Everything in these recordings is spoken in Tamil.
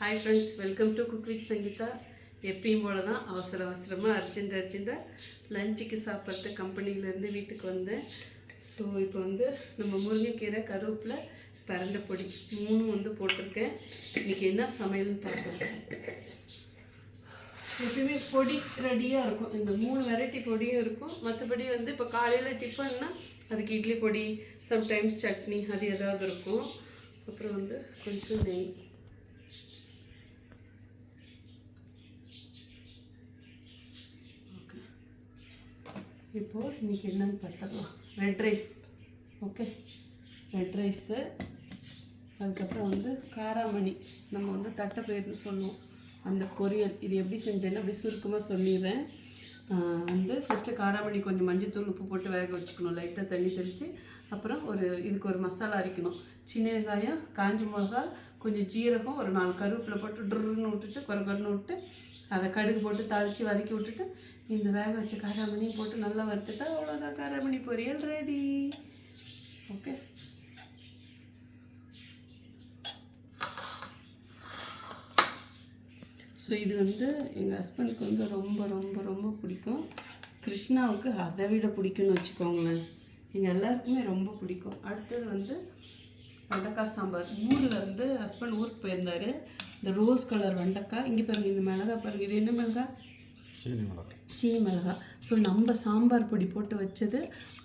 Hi friends, welcome to cook with Sangeetha. எப்பயும் போல தான் அவசரமாக அர்ஜென்ட்டாக லஞ்சுக்கு சாப்பிட்றது கம்பெனிலேருந்து வீட்டுக்கு வந்தேன். ஸோ இப்போ நம்ம முருங்கைக்கீரை, கருவேப்பிலை, பிரண்டை பொடி மூணும் போட்டிருக்கேன். இன்றைக்கி என்ன சமையல்னு பார்க்கலாம். எப்பயுமே பொடி ரெடியாக இருக்கும், இந்த 3 வெரைட்டி பொடியும் இருக்கும். மற்றபடி இப்போ காலையில் டிஃபன்னா அதுக்கு இட்லி பொடி, சம்டைம்ஸ் சட்னி, அது ஏதாவது இருக்கும். அப்புறம் கொஞ்சம் நெய். ஓகே, இப்போது இன்றைக்கி என்னன்னு பார்த்துடலாம். Red rice. Okay, red rice. அதுக்கப்புறம் காராமணி, நம்ம தட்டைப்பயிர்னு சொல்லுவோம், அந்த பொரியல். இது எப்படி செஞ்சேன்னு அப்படி சுருக்கமாக சொல்லிடுறேன். ஃபஸ்ட்டு காராமணி கொஞ்சம் மஞ்சத்தூள், உப்பு போட்டு வேக வச்சுக்கணும், லைட்டாக தண்ணி தெளித்து. அப்புறம் இதுக்கு ஒரு மசாலா அரைக்கணும். சின்ன வெங்காயம், காஞ்ச மிளகா, கொஞ்சம் ஜீரகம், ஒரு 4 கருவேப்பிலை போட்டு ட்ருன்னு விட்டுட்டு கொரன்னு விட்டு அதை கடுகு போட்டு தாளித்து வதக்கி விட்டுட்டு இந்த வேக வச்ச காராமணியும் போட்டு நல்லா வறுத்துட்டா அவ்வளோதான், காராமணி பொரியல் ரெடி. ஓகே, ஸோ இது எங்கள் ஹஸ்பண்டுக்கு ரொம்ப ரொம்ப ரொம்ப பிடிக்கும். கிருஷ்ணாவுக்கு அதை விட பிடிக்கும்னு வச்சுக்கோங்களேன். எங்கள் எல்லாருக்குமே ரொம்ப பிடிக்கும். அடுத்தது வெண்டைக்காய் சாம்பார். ஊரில் ஹஸ்பண்ட் ஊருக்கு போயிருந்தார். இந்த ரோஸ் கலர் வெண்டைக்காய், இங்கே பாருங்கள், இந்த மிளகாய் பாருங்கள், இது என்ன மிளகாய்? சீனி மிளகாய். ஸோ நம்ம சாம்பார் பொடி போட்டு வச்சது.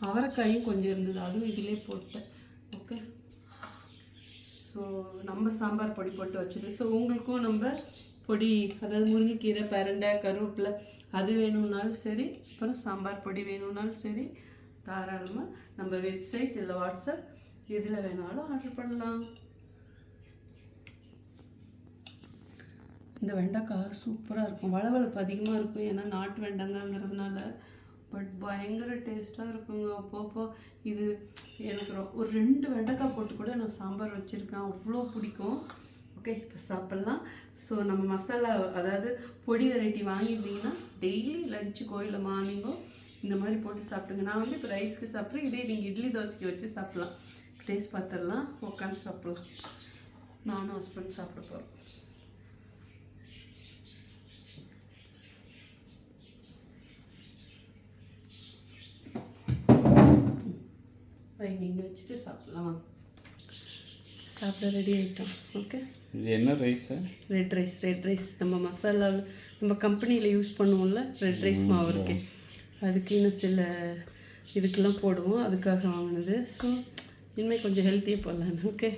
அவரைக்காயும் கொஞ்சம் இருந்தது, அதுவும் இதிலே போட்டேன். ஓகே, ஸோ நம்ம சாம்பார் பொடி போட்டு வச்சது. ஸோ உங்களுக்கும் நம்ம பொடி, அதாவது முருங்கைக்கீரை, பிரண்டை, கருவேப்பிலை அது வேணும்னாலும் சரி, அப்புறம் சாம்பார் பொடி வேணும்னாலும் சரி, தாராளமாக நம்ம வெப்சைட் இல்லை வாட்ஸ்அப் எதில் வேணாலும் ஆர்டர் பண்ணலாம். இந்த வெண்டைக்காய் சூப்பராக இருக்கும், வளவளப்பு அதிகமாக இருக்கும், ஏன்னா நாட்டு வெண்டைங்கிறதுனால. பட் பயங்கர டேஸ்ட்டாக இருக்குங்க. அப்பப்போ இது எனக்கு ஒரு 2 வெண்டைக்காய் போட்டு கூட நான் சாம்பார் வச்சுருக்கேன், அவ்வளோ பிடிக்கும். ஓகே, இப்போ சாப்பிட்லாம். ஸோ நம்ம மசாலா, அதாவது பொடி வெரைட்டி வாங்கியிருந்தீங்கன்னா டெய்லி லஞ்சுக்கோ இல்லை மார்னிங்கோ இந்த மாதிரி போட்டு சாப்பிடுங்க. நான் இப்போ ரைஸ்க்கு சாப்பிட்றேன், இதே நீங்கள் இட்லி தோசைக்கு வச்சு சாப்பிட்லாம். டேஸ்ட் பார்த்துடலாம், உட்காந்து சாப்பிட்லாம். நானும் ஹஸ்பண்ட் சாப்பிட போகிறோம். நீங்கள் வச்சுட்டு சாப்பிட்லாம். சாப்பிட ரெடி ஆகிட்டோம். ஓகே, இது என்ன ரைஸு? Red rice. நம்ம மசாலா, நம்ம கம்பெனியில் யூஸ் பண்ணுவோம்ல, ரெட் ரைஸ் மாவு இருக்கேன், அதுக்கு இன்னும் சில இதுக்கெல்லாம் போடுவோம், அதுக்காக வாங்கினது. ஸோ இனிமேல் கொஞ்சம் ஹெல்த்தியாக போடலான்னு. ஓகே,